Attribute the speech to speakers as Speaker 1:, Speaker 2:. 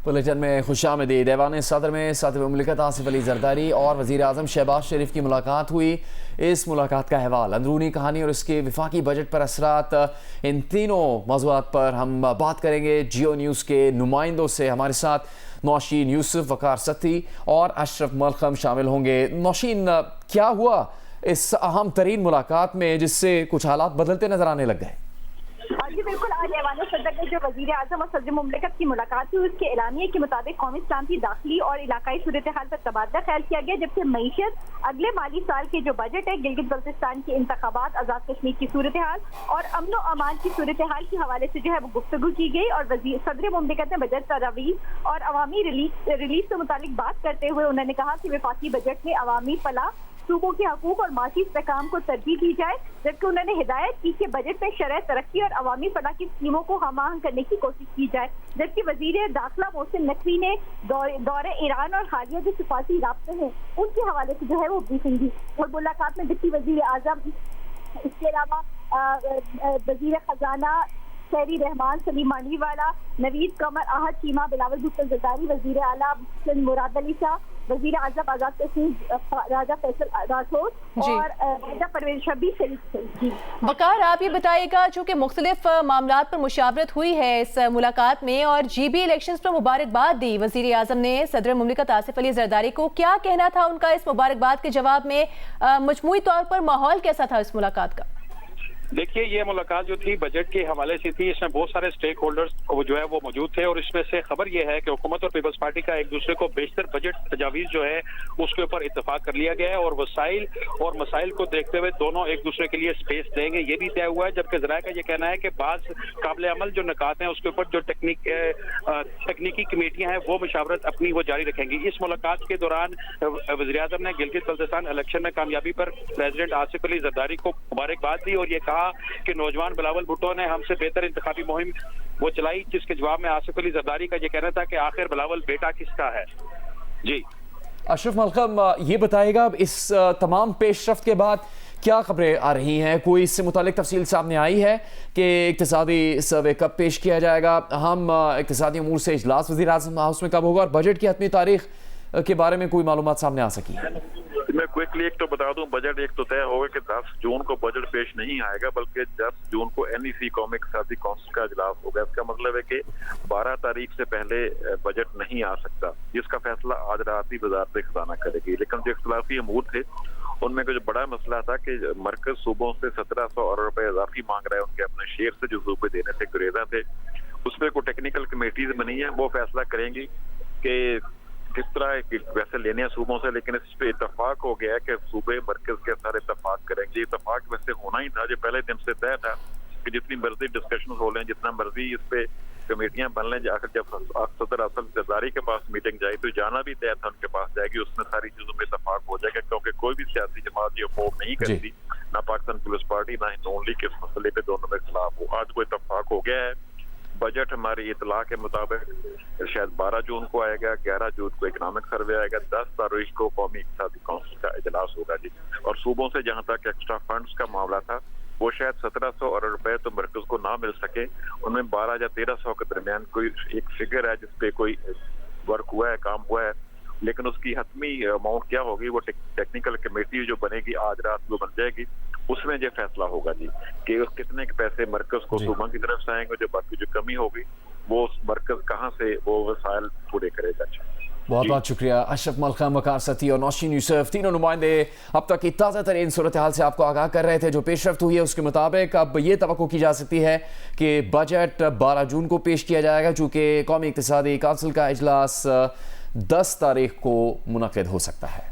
Speaker 1: Bulletin میں خوشامدید۔ ایوان صدر میں صدر مملکت آصف علی زرداری اور وزیر اعظم شہباز شریف کی ملاقات ہوئی۔ اس ملاقات کا حوال، اندرونی کہانی اور اس کے وفاقی بجٹ پر اثرات، ان تینوں موضوعات پر ہم بات کریں گے جیو نیوز کے نمائندوں سے۔ ہمارے ساتھ نوشین یوسف، وقار ستی اور اشرف ملخم شامل ہوں گے۔ نوشین، کیا ہوا اس اہم ترین ملاقات میں جس سے کچھ حالات بدلتے نظر آنے لگ گئے؟
Speaker 2: جی بالکل، آج ایوان صدر میں جو وزیر اعظم اور صدر مملکت کی ملاقات ہوئی، اس کے اعلامیے کے مطابق قومی سلامتی، داخلی اور علاقائی صورتحال پر تبادلہ خیال کیا گیا، جبکہ معیشت، اگلے مالی سال کے جو بجٹ ہے، گلگت بلتستان کے انتخابات، آزاد کشمیر کی صورتحال اور امن و امان کی صورتحال کے حوالے سے جو ہے وہ گفتگو کی گئی۔ اور صدر مملکت نے بجٹ تجاویز اور عوامی ریلیز سے متعلق بات کرتے ہوئے انہوں نے کہا کہ وفاقی بجٹ میں عوامی فلاح، صوبوں کے حقوق اور معاشی استحکام کو ترجیح دی جائے، جبکہ انہوں نے ہدایت کی کہ بجٹ میں شرح ترقی اور عوامی فلاح کی اسکیموں کو ہم آہنگ کرنے کی کوشش کی جائے۔ جبکہ وزیر داخلہ محسن نقوی نے دورہ ایران اور حالیہ جو سفارتی رابطے ہیں ان کے حوالے سے جو ہے وہ بریفنگ دی۔ اور ملاقات میں ڈپٹی وزیر اعظم، اس کے علاوہ وزیر خزانہ شہری رحمان، سلیم مانوی والا، نوید قمر، احد چیمہ، بلاول بھٹو زرداری، وزیر اعلیٰ مراد علی شاہ، وزیر اعظم آزاد کشمیر راجہ فیصل راٹھور اور راجہ پرویز شبی شریف تھے۔ جی
Speaker 3: وقار، آپ یہ بتائیے گا، چونکہ مختلف معاملات پر مشاورت ہوئی ہے اس ملاقات میں اور جی بی الیکشنز پر مبارکباد دی وزیر اعظم نے صدر مملکت آصف علی زرداری کو، کیا کہنا تھا ان کا اس مبارکباد کے جواب میں؟ مجموعی طور پر ماحول کیسا تھا اس ملاقات کا؟
Speaker 4: دیکھیے، یہ ملاقات جو تھی بجٹ کے حوالے سے تھی، اس میں بہت سارے سٹیک ہولڈرز جو ہے وہ موجود تھے، اور اس میں سے خبر یہ ہے کہ حکومت اور پیپلز پارٹی کا ایک دوسرے کو بیشتر بجٹ تجاویز جو ہے اس کے اوپر اتفاق کر لیا گیا ہے، اور وسائل اور مسائل کو دیکھتے ہوئے دونوں ایک دوسرے کے لیے سپیس دیں گے، یہ بھی طے ہوا ہے۔ جبکہ ذرائع کا یہ کہنا ہے کہ بعض قابل عمل جو نکات ہیں اس کے اوپر جو تکنیکی کمیٹیاں ہیں وہ مشاورت اپنی وہ جاری رکھیں گی۔ اس ملاقات کے دوران وزیر اعظم نے گلگت بلتستان الیکشن میں کامیابی پر پریزیڈنٹ آصف علی زرداری کو مبارکباد دی اور یہ کہا کہ نوجوان بلاول بھٹو نے ہم سے بہتر انتخابی مہم وہ چلائی، جس کے جواب میں آصف علی زرداری کا یہ کہنا تھا کہ آخر بلاول بیٹا کس کا ہے۔ جی
Speaker 1: اشرف ملخم، یہ بتائے گا اس تمام پیش رفت کے بعد کیا خبریں آ رہی ہیں؟ کوئی اس سے متعلق تفصیل سامنے آئی ہے کہ اقتصادی سروے کب پیش کیا جائے گا؟ ہم اقتصادی امور سے اجلاس وزیر اعظم ہاؤس میں کب ہوگا اور بجٹ کی حتمی تاریخ کے بارے میں کوئی معلومات سامنے آ سکی؟
Speaker 5: میں کوئکلی ایک تو بتا دوں، بجٹ ایک تو طے ہوگا کہ 10 جون کو بجٹ پیش نہیں آئے گا، بلکہ 10 جون کو NEC قومی اقتصادی کونسل کا اجلاس ہوگا۔ اس کا مطلب ہے کہ 12 تاریخ سے پہلے بجٹ نہیں آ سکتا، جس کا فیصلہ آج رات ہی وزارت خزانہ کرے گی۔ لیکن جو اختلافی امور تھے ان میں جو بڑا مسئلہ تھا کہ مرکز صوبوں سے 1700 ارب روپے اضافی مانگ رہے ہیں، ان کے اپنے شیئر سے جو صوبے دینے سے گریزاں تھے، اس پہ کوئی ٹیکنیکل کمیٹیز بنی ہیں، وہ فیصلہ کریں گی کہ کس طرح ویسے لینے ہیں صوبوں سے۔ لیکن اس پہ اتفاق ہو گیا ہے کہ صوبے مرکز کے ساتھ اتفاق کریں گے۔ اتفاق ویسے ہونا ہی تھا، جو پہلے دن سے طے تھا کہ جتنی مرضی ڈسکشن ہو لیں، جتنا مرضی اس پہ کمیٹیاں بن لیں، آخر جب صدر اصل زرداری کے پاس میٹنگ جائے تو جانا بھی طے تھا ان کے پاس جائے گی، اس میں ساری چیزوں میں اتفاق ہو جائے گا، کیونکہ کوئی بھی سیاسی جماعت یہ فارم نہیں کرتی، نہ پاکستان پیپلز پارٹی نہ نون لیگ کے اس مسئلے پہ دونوں میں اختلاف ہو۔ آج وہ اتفاق ہو گیا ہے۔ بجٹ ہماری اطلاع کے مطابق شاید 12 جون کو آئے گا، 11 جون کو اکنامک سروے آئے گا، 10 تاریخ کو قومی اقتصادی کونسل کا اجلاس ہوگا۔ جی، اور صوبوں سے جہاں تک ایکسٹرا فنڈز کا معاملہ تھا، وہ شاید 1700 ارب روپے تو مرکز کو نہ مل سکے، ان میں 12 یا 1300 کے درمیان کوئی ایک فگر ہے جس پہ کوئی ورک ہوا ہے، کام ہوا ہے، لیکن اس کی حتمی اماؤنٹ کیا ہوگی وہ ٹیکنیکل کمیٹی جو بنے گی آج رات کو بن جائے گی، اس میں یہ فیصلہ ہوگا جی کہ کتنے کے پیسے مرکز کو صوبوں کی طرف سے آئیں گے، جو باقی جو کمی ہوگی وہ مرکز کہاں سے وہ وسائل پورے کرے گا۔
Speaker 1: بہت بہت شکریہ اشرف ملخم، وقار ستی اور نوشین یوسف، تینوں نمائندے اب تک کی تازہ ترین صورتحال سے آپ کو آگاہ کر رہے تھے۔ جو پیش رفت ہوئی ہے اس کے مطابق اب یہ توقع کی جا سکتی ہے کہ بجٹ 12 جون کو پیش کیا جائے گا، چونکہ قومی اقتصادی کونسل کا اجلاس 10 تاریخ کو منعقد ہو سکتا ہے۔